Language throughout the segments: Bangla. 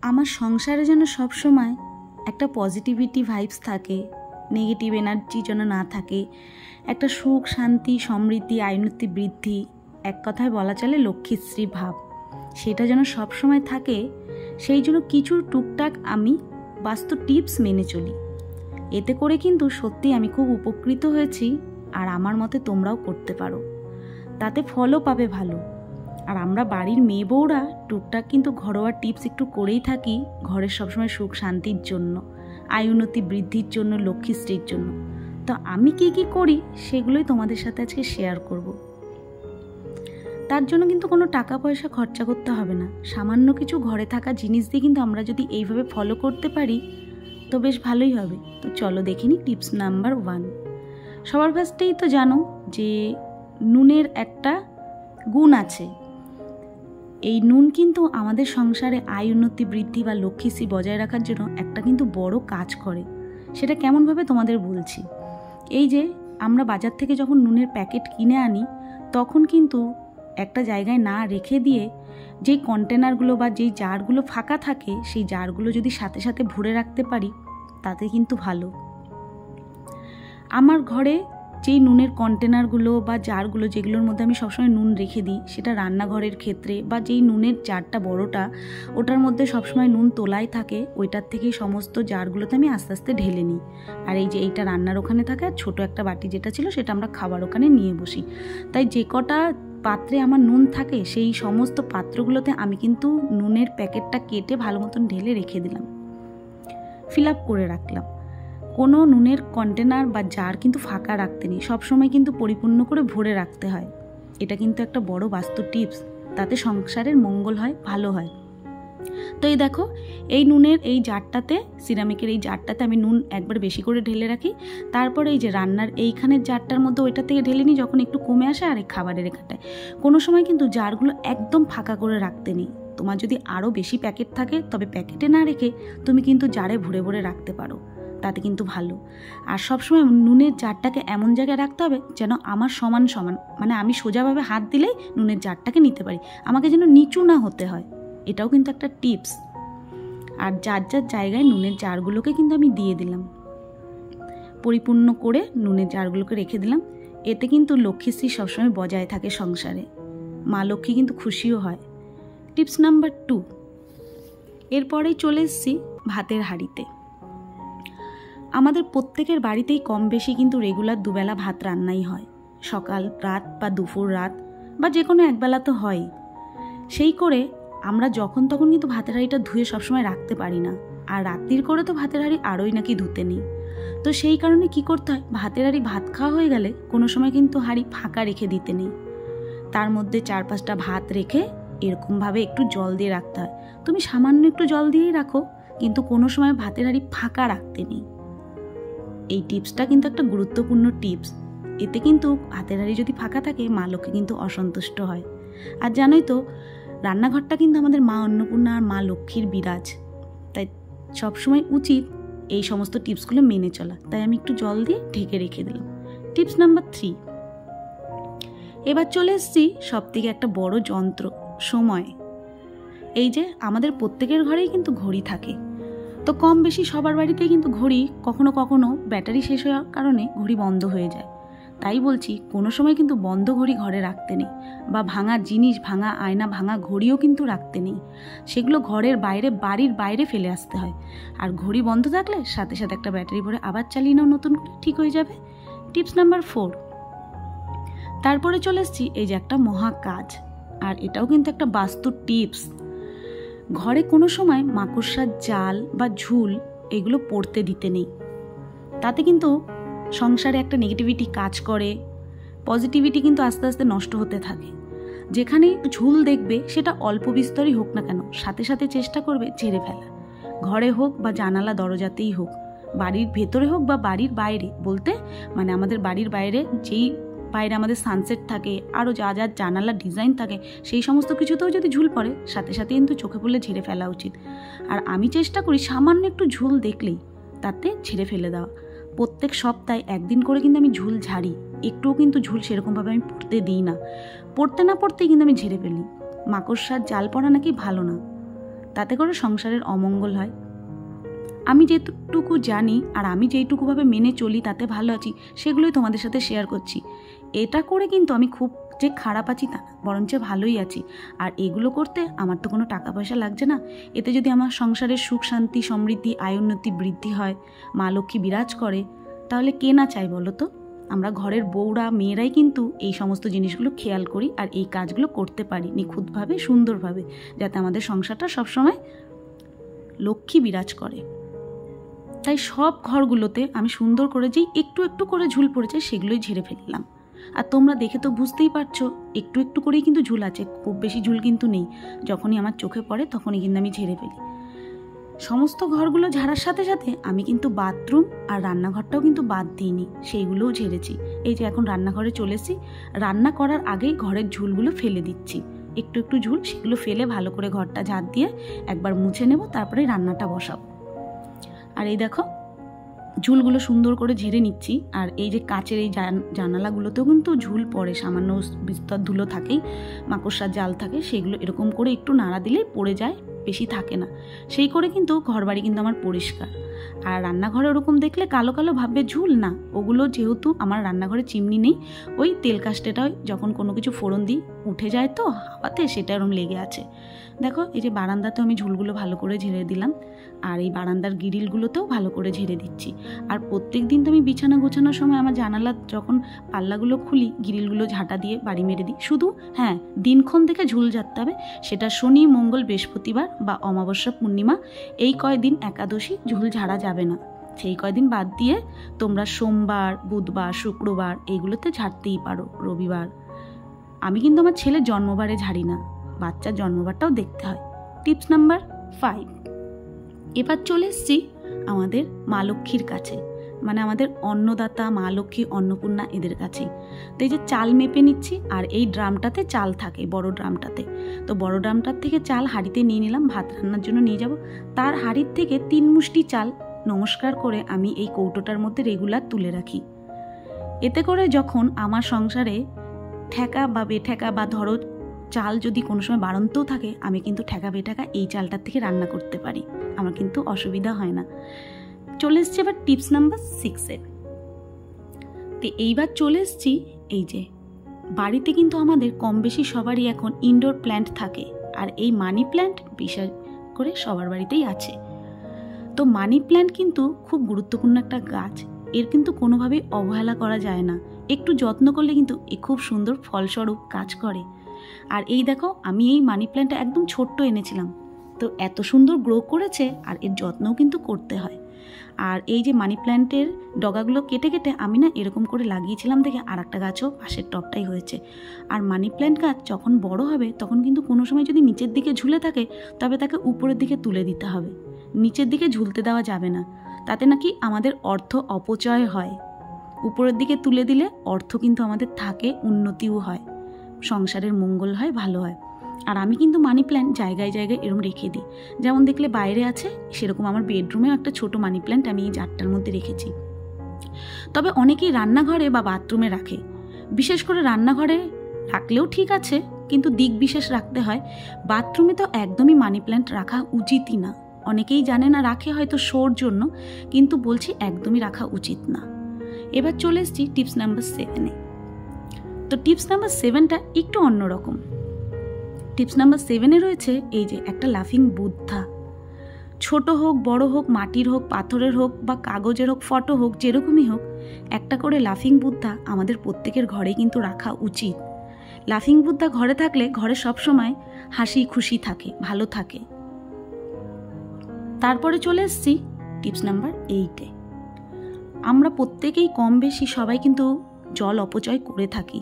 আমার সংসারে যেন সবসময় একটা পজিটিভিটি ভাইবস থাকে, নেগেটিভ এনার্জি যেন না থাকে, একটা সুখ শান্তি সমৃদ্ধি আয়ুন্নতি বৃদ্ধি, এক কথায় বলা চলে লক্ষ্মীশ্রী ভাব, সেটা যেন সবসময় থাকে। সেই জন্য কিছু টুকটাক আমি বাস্তু টিপস মেনে চলি। এতে করে কিন্তু সত্যি আমি খুব উপকৃত হয়েছি, আর আমার মতে তোমরাও করতে পারো, তাতে ফলও পাবে ভালো। আর আমরা বাড়ির মেয়ে বউরা টুকটাক কিন্তু ঘরোয়া টিপস একটু করেই থাকি, ঘরের সবসময় সুখ শান্তির জন্য, আয়ুন্নতি বৃদ্ধির জন্য, লক্ষ্মীশ্রীর জন্য। তো আমি কি কি করি সেগুলোই তোমাদের সাথে আজকে শেয়ার করব। তার জন্য কিন্তু কোনো টাকা পয়সা খরচা করতে হবে না, সামান্য কিছু ঘরে থাকা জিনিস দিয়ে কিন্তু আমরা যদি এইভাবে ফলো করতে পারি তো বেশ ভালোই হবে। তো চলো দেখে নিই টিপস নাম্বার 1। সবার ফার্স্টেই তো জানো যে নুনের একটা গুণ আছে। এই নুন কিন্তু আমাদের সংসারে আয় উন্নতি বৃদ্ধি বা লক্ষ্মীশ্রী বজায় রাখার জন্য একটা কিন্তু বড় কাজ করে। সেটা কেমনভাবে তোমাদের বলছি। এই যে আমরা বাজার থেকে যখন নুনের প্যাকেট কিনে আনি, তখন কিন্তু একটা জায়গায় না রেখে দিয়ে যেই কন্টেনারগুলো বা যেই জারগুলো ফাঁকা থাকে, সেই জারগুলো যদি সাথে সাথে ভরে রাখতে পারি তাতে কিন্তু ভালো। আমার ঘরে যেই নুনের কন্টেনারগুলো বা জারগুলো যেগুলোর মধ্যে আমি সবসময় নুন রেখে দিই, সেটা রান্নাঘরের ক্ষেত্রে, বা যেই নুনের জারটা বড়টা ওটার মধ্যে সবসময় নুন তোলাই থাকে, ওইটার থেকেই সমস্ত জারগুলোতে আমি আস্তে আস্তে ঢেলে নিই। আর এই যে এইটা রান্নার ওখানে থাকে, আর ছোটো একটা বাটি যেটা ছিল সেটা আমরা খাবার ওখানে নিয়ে বসি। তাই যে কটা পাত্রে আমার নুন থাকে সেই সমস্ত পাত্রগুলোতে আমি কিন্তু নুনের প্যাকেটটা কেটে ভালো মতন ঢেলে রেখে দিলাম, ফিল আপ করে রাখলাম। কোনো নুনের কন্টেনার বা জার কিন্তু ফাঁকা রাখতে নেই, সবসময় কিন্তু পরিপূর্ণ করে ভরে রাখতে হয়। এটা কিন্তু একটা বড় বাস্তু টিপস, তাতে সংসারের মঙ্গল হয়, ভালো হয়। তো এই দেখো, এই নুনের এই জারটাতে, সিরামিকের এই জারটাতে আমি নুন একবার বেশি করে ঢেলে রাখি। তারপরে এই যে রান্নার এইখানের জারটার মধ্যে ওইটা থেকে ঢেলে নিই যখন একটু কমে আসে, আর এই খাবারের এখানটায়। কোনো সময় কিন্তু জারগুলো একদম ফাঁকা করে রাখতে নেই। তোমার যদি আরও বেশি প্যাকেট থাকে তবে প্যাকেটে না রেখে তুমি কিন্তু জারে ভরে ভরে রাখতে পারো, তাতে কিন্তু ভালো। আর সবসময় নুনের জারটাকে এমন জায়গায় রাখতে হবে যেন আমার সমান সমান, মানে আমি সোজাভাবে হাত দিলেই নুনের জারটাকে নিতে পারি, আমাকে যেন নিচু না হতে হয়। এটাও কিন্তু একটা টিপস। আর যার যার জায়গায় নুনের জারগুলোকে কিন্তু আমি দিয়ে দিলাম, পরিপূর্ণ করে নুনের জারগুলোকে রেখে দিলাম। এতে কিন্তু লক্ষ্মীশ্রী সবসময় বজায় থাকে সংসারে, মা লক্ষ্মী কিন্তু খুশিও হয়। Tips number 2। এরপরেই চলে এসেছি ভাতের হাঁড়িতে। আমাদের প্রত্যেকের বাড়িতেই কম বেশি কিন্তু রেগুলার দুবেলা ভাত রান্নাই হয়, সকাল রাত বা দুপুর রাত বা যে কোনো একবেলা তো হয়। সেই করে আমরা যখন তখন কিন্তু ভাতের হাঁড়িটা ধুয়ে সবসময় রাখতে পারি না, আর রাত্রির করে তো ভাতের হাঁড়ি আরোই নাকি ধুতে নেই। তো সেই কারণে কি করতে হয়, ভাতের হাঁড়ি ভাত খাওয়া হয়ে গেলে কোনো সময় কিন্তু হাঁড়ি ফাঁকা রেখে দিতে নেই, তার মধ্যে 4-5টা ভাত রেখে এরকমভাবে একটু জল দিয়ে রাখতে হয়। তুমি সামান্য একটু জল দিয়েই রাখো, কিন্তু কোনো সময় ভাতের হাঁড়ি ফাঁকা রাখতে নেই। এই টিপসটা কিন্তু একটা গুরুত্বপূর্ণ টিপস। এতে কিন্তু ভাতের হাঁড়ি যদি ফাঁকা থাকে মা লক্ষ্মী কিন্তু অসন্তুষ্ট হয়। আর জানোই তো রান্নাঘরটা কিন্তু আমাদের মা অন্নপূর্ণা আর মা লক্ষ্মীর বিরাজ, তাই সবসময় উচিত এই সমস্ত টিপসগুলো মেনে চলা। তাই আমি একটু জল দিয়ে ঢেকে রেখে দিলাম। Tips number 3। এবার চলে এসেছি সবথেকে একটা বড় যন্ত্র, সময়। এই যে আমাদের প্রত্যেকের ঘরেই কিন্তু ঘড়ি থাকে, তো কম বেশি সবার বাড়িতেই কিন্তু ঘড়ি কখনো কখনো ব্যাটারি শেষ হওয়ার কারণে ঘড়ি বন্ধ হয়ে যায়। তাই বলছি কোনো সময় কিন্তু বন্ধ ঘড়ি ঘরে রাখতে নেই, বা ভাঙা জিনিস, ভাঙা আয়না, ভাঙা ঘড়িও কিন্তু রাখতে নেই। সেগুলো ঘরের বাইরে, বাড়ির বাইরে ফেলে আসতে হয়। আর ঘড়ি বন্ধ থাকলে সাথে সাথে একটা ব্যাটারি ভরে আবার চালিয়ে নাও, নতুন করে ঠিক হয়ে যাবে। Tips number 4। তারপরে চলে এসেছি এই যে একটা মহা কাজ, আর এটাও কিন্তু একটা বাস্তু টিপস। ঘরে কোনো সময় মাকড়সার জাল বা ঝুল এগুলো পড়তে দিতে নেই, তাতে কিন্তু সংসারে একটা নেগেটিভিটি কাজ করে, পজিটিভিটি কিন্তু আস্তে আস্তে নষ্ট হতে থাকে। যেখানে ঝুল দেখবে সেটা অল্প বিস্তরই হোক না কেন, সাথে সাথে চেষ্টা করবে ঝেড়ে ফেলা। ঘরে হোক বা জানালা দরজাতেই হোক, বাড়ির ভেতরে হোক বা বাড়ির বাইরে, বলতে মানে আমাদের বাড়ির বাইরে যেই বাইরে আমাদের সানসেট থাকে, আরও যা যা জানালার ডিজাইন থাকে, সেই সমস্ত কিছুতেও যদি ঝুল পড়ে সাথে সাথে কিন্তু চোখে পড়লে ঝেড়ে ফেলা উচিত। আর আমি চেষ্টা করি সামান্য একটু ঝুল দেখলেই তাতে ঝেড়ে ফেলে দেওয়া। প্রত্যেক সপ্তাহে একদিন করে কিন্তু আমি ঝুল ঝাড়ি, একটুও কিন্তু ঝুল সেরকমভাবে আমি পড়তে দিই না। পড়তে না পড়তেই কিন্তু আমি ঝেড়ে ফেলি। মাকড়সার জাল পড়া নাকি ভালো না, তাতে করে সংসারের অমঙ্গল হয়। আমি যেটুকু জানি আর আমি যেইটুকুভাবে মেনে চলি তাতে ভালো আছি, সেগুলোই তোমাদের সাথে শেয়ার করছি। এটা করে কিন্তু আমি খুব যে খারাপ আছি তা না, বরঞ্চ ভালোই আছি। আর এগুলো করতে আমার তো কোনো টাকা পয়সা লাগছে না। এতে যদি আমার সংসারের সুখ শান্তি সমৃদ্ধি আয়োন্নতি বৃদ্ধি হয়, মা লক্ষ্মী বিরাজ করে, তাহলে কে না চাই বলো তো? আমরা ঘরের বউরা মেয়েরাই কিন্তু এই সমস্ত জিনিসগুলো খেয়াল করি আর এই কাজগুলো করতে পারি নিখুঁতভাবে সুন্দরভাবে, যাতে আমাদের সংসারটা সবসময় লক্ষ্মী বিরাজ করে। তাই সব ঘরগুলোতে আমি সুন্দর করে যেই একটু একটু করে ঝুল পড়েছে সেগুলোই ঝেড়ে ফেললাম। আর তোমরা দেখে তো বুঝতেই পারছো একটু একটু করেই কিন্তু ঝুল আছে, খুব বেশি ঝুল কিন্তু নেই। যখনই আমার চোখে পড়ে তখনই কিন্তু আমি ঝেড়ে ফেলি। সমস্ত ঘরগুলো ঝাড়ার সাথে সাথে আমি কিন্তু বাথরুম আর রান্নাঘরটাও কিন্তু বাদ দিইনি, সেইগুলোও ঝেড়েছি। এই যে এখন রান্নাঘরে চলে এসেছি, রান্না করার আগেই ঘরের ঝুলগুলো ফেলে দিচ্ছি, একটু একটু ঝুল, সেগুলো ফেলে ভালো করে ঘরটা ঝাড় দিয়ে একবার মুছে নেব, তারপরে রান্নাটা বসাবো। আর এই দেখো ঝুলগুলো সুন্দর করে ঝেড়ে নিচ্ছি। আর এই যে কাচের এই জানালাগুলোতেও কিন্তু ঝুল পড়ে, সামান্য বিস্তর ধুলো থাকেই, মাকড়সার জাল থাকে, সেগুলো এরকম করে একটু নাড়া দিলেই পড়ে যায়, বেশি থাকে না। সেই করে কিন্তু ঘরবাড়ি কিন্তু আমার পরিষ্কার। আর রান্নাঘরে ওরকম দেখলে কালো কালো ভাববে ঝুল, না, ওগুলো যেহেতু আমার রান্নাঘরে চিমনি নেই, ওই তেল কাস্টেটাও যখন কোনো কিছু ফোড়ন দিই উঠে যায় তো হাওয়াতে, সেটা এরকম লেগে আছে। দেখো এই যে বারান্দাতেও আমি ঝুলগুলো ভালো করে ঝেড়ে দিলাম, আর এই বারান্দার গ্রিলগুলোতেও ভালো করে ঝেড়ে দিচ্ছি। আর প্রত্যেক দিন তো আমি বিছানা গোছানোর সময় আমার জানালা যখন পাল্লাগুলো খুলি গ্রিলগুলো ঝাঁটা দিয়ে বাড়ি মেরে দিই। শুধু হ্যাঁ, দিনক্ষণ থেকে ঝুল ঝাড়তে হবে, সেটা শনি মঙ্গল বৃহস্পতিবার বা অমাবস্যা পূর্ণিমা, এই কয়দিন একাদশী ঝুল ঝাড়া যাবে না। সেই কয়দিন বাদ দিয়ে তোমরা সোমবার বুধবার শুক্রবার এইগুলোতে ঝাড়তেই পারো, রবিবার। আমি কিন্তু আমার ছেলের জন্মবারে ঝাড়ি না, বাচ্চার জন্মবারটাও দেখতে হয়। Tips number 5। এবার চলে এসছি আমাদের মা লক্ষ্মীর কাছে, মানে আমাদের অন্নদাতা মা লক্ষ্মী অন্নপূর্ণা এদের কাছেই। তো এই যে চাল মেপে নিচ্ছি, আর এই ড্রামটাতে চাল থাকে, বড় ড্রামটাতে। তো বড় ড্রামটার থেকে চাল হাঁড়িতে নিয়ে নিলাম, ভাত রান্নার জন্য নিয়ে যাব। তার হাঁড়ির থেকে 3 মুষ্টি চাল নমস্কার করে আমি এই কৌটোটার মধ্যে রেগুলার তুলে রাখি। এতে করে যখন আমার সংসারে ঠেকা বা বেঠেকা বা ধরো চাল যদি কোনো সময় বাড়ন্তও থাকে, আমি কিন্তু ঠেকা বেঠেকা এই চালটার থেকে রান্না করতে পারি, আমার কিন্তু অসুবিধা হয় না। চলে এসছি এবার টিপস নাম্বার 6-এ। তো এইবার চলে এসছি এই যে বাড়িতে কিন্তু আমাদের কম বেশি সবারই এখন ইনডোর প্ল্যান্ট থাকে, আর এই মানি প্ল্যান্ট বিশেষ করে সবার বাড়িতেই আছে। তো মানি প্ল্যান্ট কিন্তু খুব গুরুত্বপূর্ণ একটা গাছ, এর কিন্তু কোনোভাবেই অবহেলা করা যায় না। একটু যত্ন করলে কিন্তু এ খুব সুন্দর ফলস্বরূপ কাজ করে। আর এই দেখো আমি এই মানি প্ল্যান্টটা একদম ছোট্ট এনেছিলাম, তো এত সুন্দর গ্রো করেছে, আর এর যত্নও কিন্তু করতে হয়। আর এই যে মানি প্ল্যান্টের ডগাগুলো কেটে কেটে আমি না এরকম করে লাগিয়েছিলাম, দেখে আর একটা গাছও পাশের টবটাই হয়েছে। আর মানি প্ল্যান্ট গাছ যখন বড় হবে তখন কিন্তু কোনো সময় যদি নিচের দিকে ঝুলে থাকে, তবে তাকে উপরের দিকে তুলে দিতে হবে, নিচের দিকে ঝুলতে দেওয়া যাবে না। তাতে নাকি আমাদের অর্থ অপচয় হয়। উপরের দিকে তুলে দিলে অর্থ কিন্তু আমাদের থাকে, উন্নতিও হয়, সংসারের মঙ্গল হয়, ভালো হয়। আর আমি কিন্তু মানি প্ল্যান্ট জায়গায় জায়গায় এরকম রেখে দিই, যেমন দেখলে বাইরে আছে, সেরকম আমার বেডরুমেও একটা ছোট মানি প্ল্যান্ট আমি এই জারটার মধ্যে রেখেছি। তবে অনেকেই রান্নাঘরে বা বাথরুমে রাখে, বিশেষ করে রান্নাঘরে রাখলেও ঠিক আছে, কিন্তু দিক বিশেষ রাখতে হয়। বাথরুমে তো একদমই মানি প্ল্যান্ট রাখা উচিতই না। অনেকেই জানে না, রাখে হয়তো শোর জন্য, কিন্তু বলছি একদমই রাখা উচিত না। এবার চলে এসেছি টিপস নাম্বার 7-এ। তো টিপস নাম্বার 7টা একটু অন্যরকম। টিপস নাম্বার 7-এ রয়েছে এই যে একটা লাফিং বুদ্ধা। ছোট হোক বড় হোক, মাটির হোক পাথরের হোক বা কাগজের হোক, ফটো হোক, যেরকমই হোক, একটা করে লাফিং বুদ্ধা আমাদের প্রত্যেকের ঘরে কিন্তু রাখা উচিত। লাফিং বুদ্ধা ঘরে থাকলে ঘরে সবসময় হাসি খুশি থাকে, ভালো থাকে। তারপরে চলে এসেছি টিপস নাম্বার 8-এ। আমরা প্রত্যেকেই কম বেশি সবাই কিন্তু জল অপচয় করে থাকি,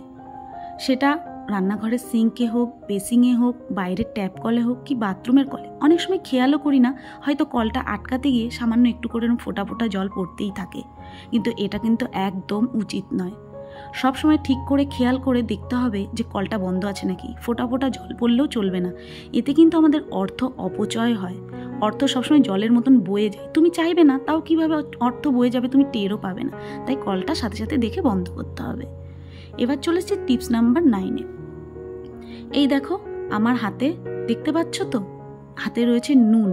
সেটা রান্নাঘরের সিঙ্কে হোক, বেসিংয়ে হোক, বাইরের ট্যাপ কলে হোক কি বাথরুমের কলে। অনেক সময় খেয়ালও করি না, হয়তো কলটা আটকাতে গিয়ে সামান্য একটু করে ফোঁটা ফোঁটা জল পড়তেই থাকে, কিন্তু এটা কিন্তু একদম উচিত নয়। সবসময় ঠিক করে খেয়াল করে দেখতে হবে যে কলটা বন্ধ আছে নাকি, ফোঁটা ফোঁটা জল পড়লেও চলবে না, এতে কিন্তু আমাদের অর্থ অপচয় হয়। অর্থ সবসময় জলের মতন বয়ে যায়, তুমি চাইবে না, তাও কিভাবে অর্থ বয়ে যাবে তুমি টেরও পাবে না, তাই কলটা সাথে সাথে দেখে বন্ধ করতে হবে। এবার চলেছে টিপস নাম্বার 9-এ। এই দেখো আমার হাতে দেখতে পাচ্ছ তো, হাতে রয়েছে নুন।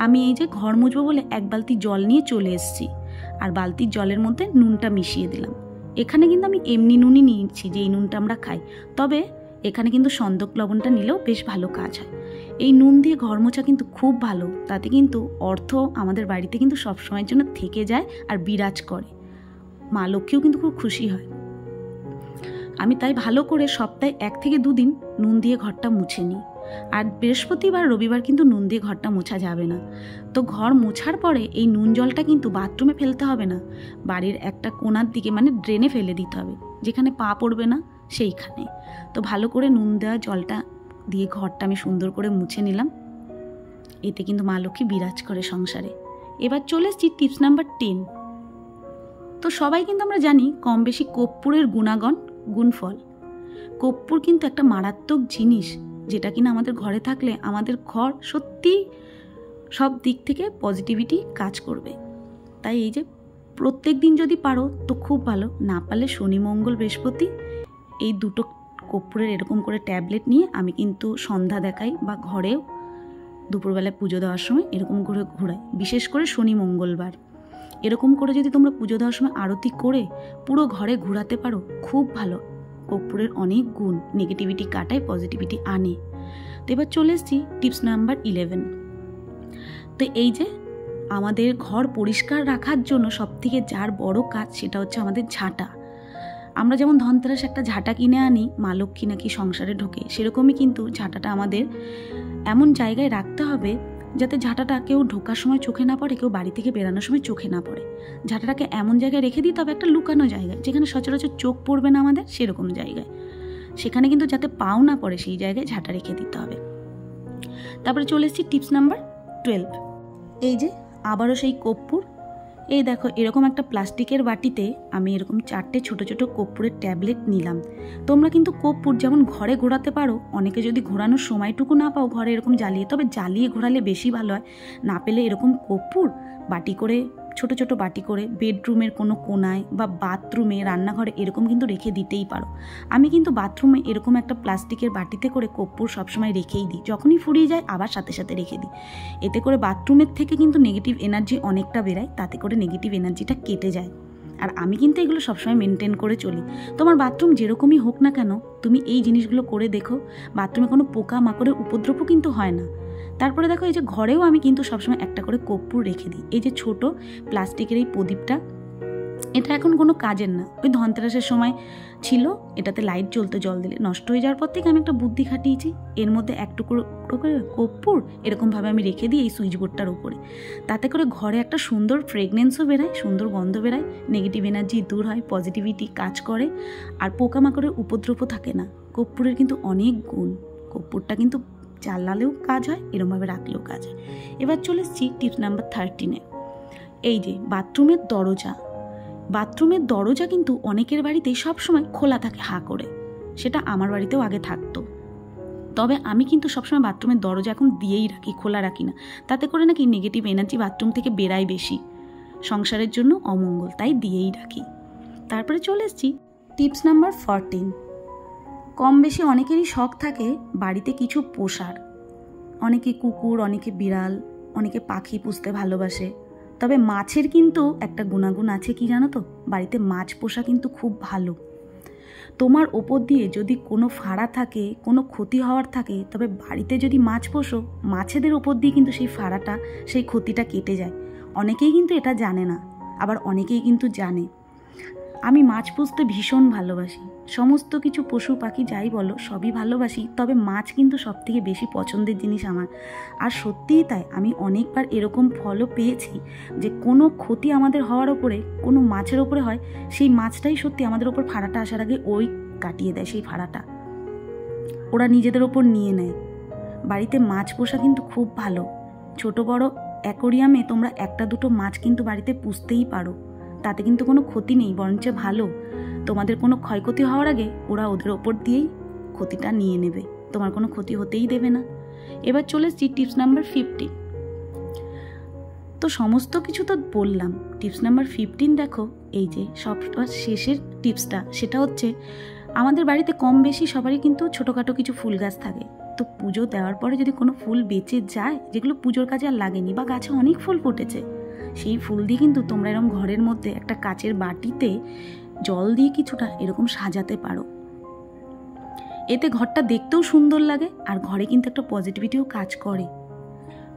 আমি এই যে ঘর মুছবো বলে এক বালতি জল নিয়ে চলে এসেছি, আর বালতির জলের মধ্যে নুনটা মিশিয়ে দিলাম। এখানে কিন্তু আমি এমনি নুনই নিয়েছি, যে এই নুনটা আমরা খাই, তবে এখানে কিন্তু সন্দক লবণটা নিলেও বেশ ভালো কাজ হয়। এই নুন দিয়ে ঘর মোছা কিন্তু খুব ভালো, তাতে কিন্তু অর্থ আমাদের বাড়িতে কিন্তু সবসময়ের জন্য থেকে যায় আর বিরাজ করে। মা লক্ষ্মীও কিন্তু খুব খুশি হয়। আমি তাই ভালো করে সপ্তাহে 1 থেকে 2 দিন নুন দিয়ে ঘরটা মুছে নিই। আর বৃহস্পতিবার রবিবার কিন্তু নুন দিয়ে ঘরটা মোছা যাবে না। তো ঘর মোছার পরে এই নুন জলটা কিন্তু বাথরুমে ফেলতে হবে না, বাড়ির একটা কোণার দিকে মানে ড্রেনে ফেলে দিতে হবে, যেখানে পা পড়বে না সেইখানে। তো ভালো করে নুন দেওয়া জলটা দিয়ে ঘরটা আমি সুন্দর করে মুছে নিলাম। এতে কিন্তু মা লক্ষ্মী বিরাজ করে সংসারে। এবার চলে এসেছি টিপস নাম্বার 10। তো সবাই কিন্তু আমরা জানি কম বেশি কর্পূরের গুণফল। কর্পূর কিন্তু একটা মারাত্মক জিনিস, যেটা কিনা আমাদের ঘরে থাকলে আমাদের ঘর সত্যি সব দিক থেকে পজিটিভিটি কাজ করবে। তাই এই যে প্রত্যেক দিন যদি পারো তো খুব ভালো, না পারলে শনি মঙ্গল বৃহস্পতি এই 2টো কর্পূরের এরকম করে ট্যাবলেট নিয়ে আমি কিন্তু সন্ধ্যা দেখাই বা ঘরেও দুপুরবেলায় পুজো দেওয়ার সময় এরকম করে ঘোরাই, বিশেষ করে শনি মঙ্গলবার। এরকম করে যদি তোমরা পুজো দেওয়ার সময় আরতি করে পুরো ঘরে ঘোরাতে পারো, খুব ভালো। কর্পূরের অনেক গুণ, নেগেটিভিটি কাটায়, পজিটিভিটি আনে। তো এবার চলে এসেছি টিপস নাম্বার 11। তো এই যে আমাদের ঘর পরিষ্কার রাখার জন্য সবথেকে যার বড় কাজ সেটা হচ্ছে আমাদের ঝাঁটা। আমরা যেমন ধনতেরাস একটা ঝাঁটা কিনে আনি, মা লক্ষ্মী নাকি সংসারে ঢোকে, সেরকমই কিন্তু ঝাঁটাটা আমাদের এমন জায়গায় রাখতে হবে যাতে ঝাঁটাটা কেউ ঢোকার সময় চোখে না পড়ে, কেউ বাড়ি থেকে বেরানোর সময় চোখে না পড়ে। ঝাঁটাটাকে এমন জায়গায় রেখে দিতে হবে, একটা লুকানো জায়গায়, যেখানে সচরাচর চোখ পড়বে না আমাদের, সেরকম জায়গায়। সেখানে কিন্তু যাতে পাও না পড়ে সেই জায়গায় ঝাঁটা রেখে দিতে হবে। তারপরে চলে এসেছি টিপস নাম্বার 12। এই যে আবারও সেই কর্পূর। এই দেখো এরকম একটা প্লাস্টিকের বাটিতে আমি এরকম 4টে ছোট ছোট কর্পূরের ট্যাবলেট নিলাম। তোমরা কিন্তু কর্পূর যেমন ঘরে ঘোরাতে পারো, অনেকে যদি ঘোরানোর সময়টুকু না পাও ঘরে এরকম জ্বালিয়ে, তবে জ্বালিয়ে ঘোরালে বেশি ভালো হয়। না পেলে এরকম কর্পূর বাটি করে, ছোট ছোট বাটি করে বেডরুমের কোনো কোনায় বা বাথরুমে, রান্নাঘরে এরকম কিন্তু রেখে দিতেই পারো। আমি কিন্তু বাথরুমে এরকম একটা প্লাস্টিকের বাটিতে করে কর্পূর সবসময় রেখেই দিই, যখনই ফুরিয়ে যায় আবার সাথে সাথে রেখে দিই। এতে করে বাথরুমের থেকে কিন্তু নেগেটিভ এনার্জি অনেকটা বেরায়, তাতে করে নেগেটিভ এনার্জিটা কেটে যায়। আর আমি কিন্তু এগুলো সবসময় মেনটেন করে চলি। তোমার বাথরুম যেরকমই হোক না কেন, তুমি এই জিনিসগুলো করে দেখো, বাথরুমে কোনো পোকা মাকড়ের উপদ্রবও কিন্তু হয় না। তারপরে দেখো এই যে ঘরেও আমি কিন্তু সবসময় একটা করে কর্পূর রেখে দিই। এই যে ছোট প্লাস্টিকের এই প্রদীপটা, এটা এখন কোনো কাজের না, ওই ধনতেরাসের সময় ছিল, এটাতে লাইট জ্বলতে, জল দিলে নষ্ট হয়ে যাওয়ার পর থেকে আমি একটা বুদ্ধি খাটিয়েছি, এর মধ্যে এক টুকরো করে কর্পূর এরকমভাবে আমি রেখে দিই এই সুইচ বোর্ডটার উপরে। তাতে করে ঘরে একটা সুন্দর ফ্রেগনেন্সও বেরায়, সুন্দর গন্ধ বেরায়, নেগেটিভ এনার্জি দূর হয়, পজিটিভিটি কাজ করে, আর পোকামাকড়ের উপদ্রবও থাকে না। কর্পূরের কিন্তু অনেক গুণ। কর্পূরটা কিন্তু জ্বালালেও কাজ হয়, এরমভাবে রাখলেও কাজ হয়। এবার চলে এসেছি টিপস নাম্বার 13-এ। এই যে বাথরুমের দরজা। বাথরুমের দরজা কিন্তু অনেকের বাড়িতেই সবসময় খোলা থাকে হা করে, সেটা আমার বাড়িতেও আগে থাকতো। তবে আমি কিন্তু সবসময় বাথরুমের দরজা এখন দিয়েই রাখি, খোলা রাখি না। তাতে করে নাকি নেগেটিভ এনার্জি বাথরুম থেকে বেরায় বেশি, সংসারের জন্য অমঙ্গল, তাই দিয়েই রাখি। তারপরে চলে এসেছি টিপস নাম্বার 14। কম বেশি অনেকেরই শখ থাকে বাড়িতে কিছু পোষার। অনেকে কুকুর, অনেকে বিড়াল, অনেকে পাখি পুষতে ভালোবাসে। তবে মাছের কিন্তু একটা গুণাগুণ আছে, কি জানো তো? বাড়িতে মাছ পোষা কিন্তু খুব ভালো। তোমার ওপর দিয়ে যদি কোনো ফাড়া থাকে, কোনো ক্ষতি হওয়ার থাকে, তবে বাড়িতে যদি মাছ পোষো, মাছেদের ওপর দিয়ে কিন্তু সেই ফাড়াটা, সেই ক্ষতিটা কেটে যায়। অনেকেই কিন্তু এটা জানে না, আবার অনেকেই কিন্তু জানে। আমি মাছ পুষতে ভীষণ ভালোবাসি। সমস্ত কিছু পশু পাখি যাই বলো সবই ভালোবাসি, তবে মাছ কিন্তু সবথেকে বেশি পছন্দের জিনিস আমার। আর সত্যিই তাই, আমি অনেকবার এরকম ফলও পেয়েছি যে কোনো ক্ষতি আমাদের হওয়ার ওপরে, কোনো মাছের ওপরে হয়, সেই মাছটাই সত্যি আমাদের ওপর ফাড়াটা আসার আগে ওই কাটিয়ে দেয়, সেই ফাড়াটা ওরা নিজেদের ওপর নিয়ে নেয়। বাড়িতে মাছ পোষা কিন্তু খুব ভালো। ছোট বড় অ্যাকোরিয়ামে তোমরা একটা দুটো মাছ কিন্তু বাড়িতে পুষতেই পারো, তাতে কিন্তু কোনো ক্ষতি নেই, বরঞ্চ ভালো। তোমাদের কোনো ক্ষয়ক্ষতি হওয়ার আগে ওরা ওদের ওপর দিয়েই ক্ষতিটা নিয়ে নেবে, তোমার কোনো ক্ষতি হতেই দেবে না। এবার চলে এসেছি টিপস নাম্বার 15। তো সমস্ত কিছু তো বললাম, টিপস নাম্বার 15 দেখো, এই যে সবটা শেষের টিপসটা, সেটা হচ্ছে আমাদের বাড়িতে কম বেশি সবারই কিন্তু ছোটোখাটো কিছু ফুল গাছ থাকে। তো পুজো দেওয়ার পরে যদি কোনো ফুল বেঁচে যায়, যেগুলো পুজোর কাজে আর লাগেনি বা গাছে অনেক ফুল ফুটেছে, সেই ফুল দিয়ে কিন্তু তোমরা এরকম ঘরের মধ্যে একটা কাচের বাটিতে জল দিয়ে কিছুটা এরকম সাজাতে পারো। এতে ঘরটা দেখতেও সুন্দর লাগে আর ঘরে কিন্তু একটা পজিটিভিটিও কাজ করে।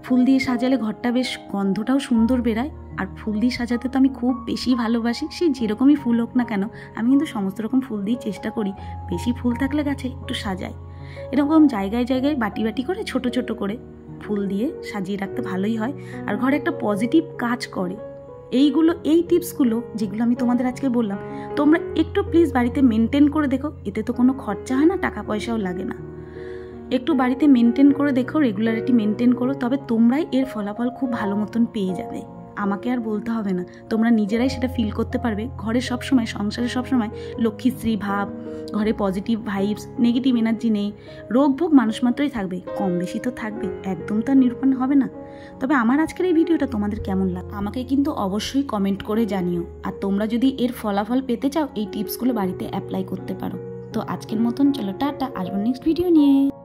ফুল দিয়ে সাজালে ঘরটা বেশ গন্ধটাও সুন্দর বেরায়। আর ফুল দিয়ে সাজাতে তো আমি খুব বেশি ভালোবাসি, সেই যেরকমই ফুল হোক না কেন আমি কিন্তু সমস্ত রকম ফুল দিয়ে চেষ্টা করি বেশি ফুল থাকলে গাছে একটু সাজাই। এরকম জায়গায় জায়গায় বাটি বাটি করে ছোট ছোট করে ফুল দিয়ে সাজিয়ে রাখতে ভালোই হয় আর ঘরে একটা পজিটিভ কাজ করে। এই টিপসগুলো যেগুলো আমি তোমাদের আজকে বললাম, তোমরা একটু প্লিজ বাড়িতে মেনটেন করে দেখো। এতে তো কোনো খরচা হয় না, টাকা পয়সাও লাগে না। একটু বাড়িতে মেনটেন করে দেখো, রেগুলারিটি মেনটেন করো, তবে তোমরাই এর ফলাফল খুব ভালো মতন পেয়ে যাবে। আমাকে আর বলতে হবে না, তোমরা নিজেরাই সেটা ফিল করতে পারবে। ঘরে সবসময়, সংসারে সবসময় লক্ষ্মীশ্রী ভাব, ঘরে পজিটিভ ভাইবস, নেগেটিভ এনার্জি নেই। রোগ ভোগ মানুষ মাত্রই থাকবে, কম বেশি তো থাকবে, একদম তো আর নিরূপণ হবে না। তবে আমার আজকের এই ভিডিওটা তোমাদের কেমন লাগে আমাকে কিন্তু অবশ্যই কমেন্ট করে জানিও। আর তোমরা যদি এর ফলাফল পেতে চাও, এই টিপসগুলো বাড়িতে অ্যাপ্লাই করতে পারো। তো আজকের মতন চলো টাটা, আসবো নেক্সট ভিডিও নিয়ে।